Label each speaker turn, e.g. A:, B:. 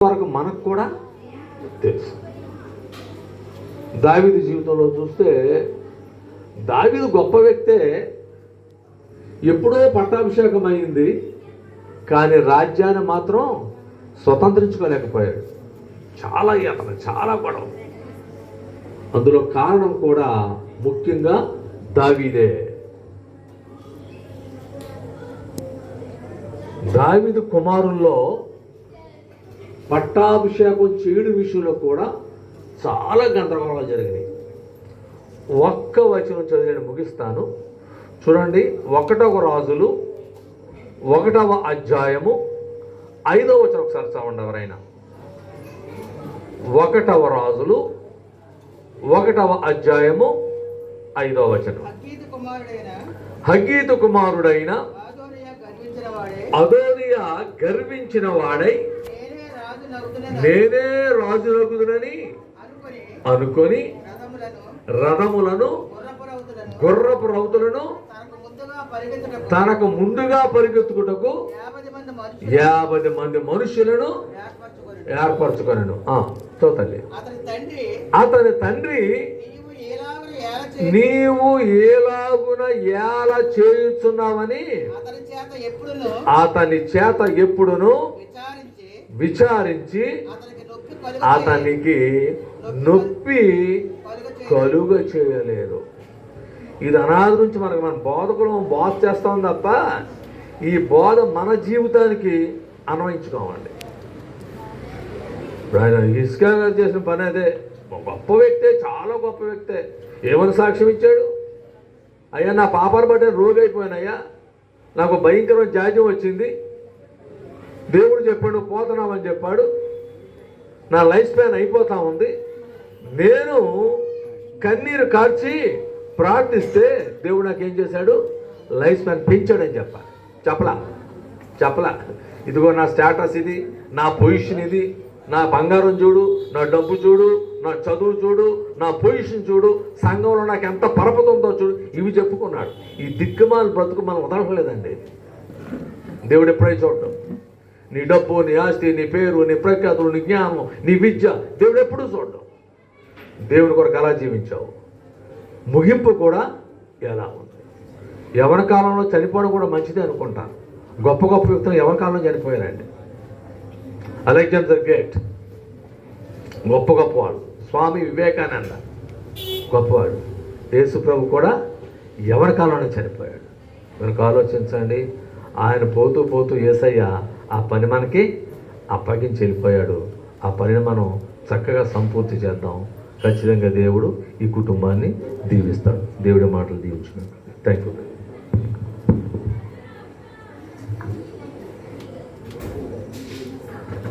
A: వరకు మనకు కూడా తెలుసు. దావీదు జీవితంలో చూస్తే దావీదు గొప్ప వ్యక్తే, ఎప్పుడో పట్టాభిషేకం అయింది, కానీ రాజ్యాన్ని మాత్రం స్వతంత్రించుకోలేకపోయాడు. చాలా యాతన, చాలా గొడవ. అందులో కారణం కూడా ముఖ్యంగా దావీదే. దావీదు కుమారుల్లో పట్టాభిషేకం చేయడం విషయంలో కూడా చాలా గందరగోళాలు జరిగినాయి. ఒక్క వచనం చదివి ముగిస్తాను. చూడండి, 1వ రాజులు 1వ అధ్యాయము 5వ వచనం ఒకసారి చదవండి ఎవరైనా. 1వ రాజులు 1వ అధ్యాయము 5వ వచనం. హగ్గీతు కుమారుడైన అదోనియా గర్వించిన వాడై నేనే రాజునగుదునని అనుకొని రథములను గుర్రపు రౌతులను తనకు ముందుగా పరిగెత్తుకుటకు 50 మంది మనుషులను ఏర్పరచుకొనెను. తల్లి, అతని తండ్రి నీవు ఏలాగున ఏల చేయుచున్నావని అతని చేత ఎప్పుడును విచారించి అతనికి నొప్పి కలుగ చేయలేదు. ఇది అనాది నుంచి మన బోధకులు బోధ చేస్తాం తప్ప ఈ బోధ మన జీవితానికి అన్వయించుకోమండి. హిజ్కియా గారు చేసిన పని అదే. గొప్ప వ్యక్తే, చాలా గొప్ప వ్యక్తే. ఏమని సాక్ష్యం ఇచ్చాడు? అయ్యా, నా పాపాలు బట్టి రోగి అయిపోయానయ్యా, నాకు భయంకరమైన జాడ్యం వచ్చింది, దేవుడు చెప్పాడు పోతున్నామని చెప్పాడు, నా లైఫ్ స్పాన్ అయిపోతా ఉంది, నేను కన్నీరు కార్చి ప్రార్థిస్తే దేవుడు నాకేం చేశాడు? లైఫ్ స్పాన్ పెంచాడని చెప్పలా. ఇదిగో నా స్టేటస్ ఇది, నా పొజిషన్ ఇది, నా బంగారం చూడు, నా డబ్బు చూడు, నా చదువు చూడు, నా పొజిషన్ చూడు, సంఘంలో నాకు ఎంత పరపతి ఉందో చూడు, ఇవి చెప్పుకున్నాడు. ఈ దిక్కుమాల బ్రతుకు మనం వదలలేదండి. దేవుడు ఎప్పుడైనా చూడటం, నీ డబ్బు, నీ ఆస్తి, నీ పేరు, నీ ప్రఖ్యాతులు, నీ జ్ఞానం, నీ విద్య, దేవుడు ఎప్పుడూ చూడడం. దేవుని కొరకు ఎలా జీవించావు, ముగింపు కూడా ఎలా ఉంది. యవన కాలంలో చనిపోవడం కూడా మంచిదే అనుకుంటాను. గొప్ప గొప్ప వ్యక్తులు యవన కాలంలో చనిపోయారండి. అలెగ్జాండర్ గ్రేట్ గొప్పవాడు, స్వామి వివేకానంద గొప్పవాడు, యేసు ప్రభు కూడా యవన కాలంలో చనిపోయాడు. మనకు ఆలోచించండి, ఆయన పోతూ పోతూ యేసయ్య ఆ పని మనకి అప్పగించి వెళ్ళిపోయాడు. ఆ పనిని మనం చక్కగా సంపూర్తి చేద్దాం. ఖచ్చితంగా దేవుడు ఈ కుటుంబాన్ని దీవిస్తాడు. దేవుడి మాటలు దీవించినట్టు. Thank you.